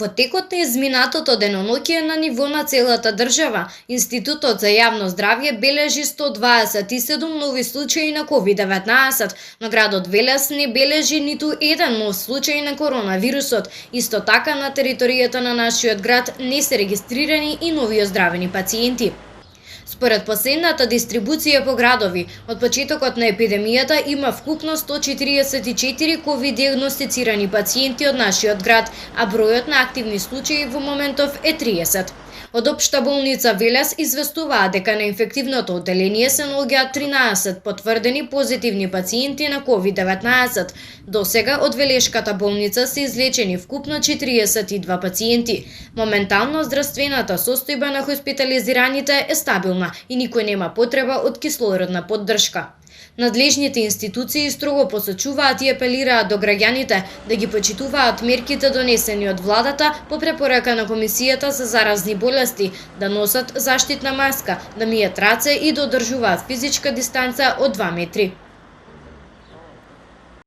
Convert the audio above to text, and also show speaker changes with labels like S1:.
S1: Во текот на изминатото деноноќе на ниво на целата држава, Институтот за јавно здравје бележи 127 нови случаи на COVID-19, но градот Велес не бележи ниту еден нов случај на коронавирусот. Исто така на територијата на нашиот град не се регистрирани и нови оздравени пациенти. Според последната дистрибуција по градови, од почетокот на епидемијата има вкупно 144 ковид диагностицирани пациенти од нашиот град, а бројот на активни случаи во моментов е 30. Од Општа болница Велес известуваат дека на инфективното одделение се наоѓаат 13 потврдени позитивни пациенти на COVID-19. До сега од Велешката болница се излечени вкупно 42 пациенти. Моментално здравствената состојба на хоспитализираните е стабилна и никој нема потреба од кислородна поддршка. Надлежните институции строго посочуваат и апелираат до граѓаните да ги почитуваат мерките донесени од владата по препорака на Комисијата за заразни болести, да носат заштитна маска, да мијат раце и да одржуваат физичка дистанца од 2 метри.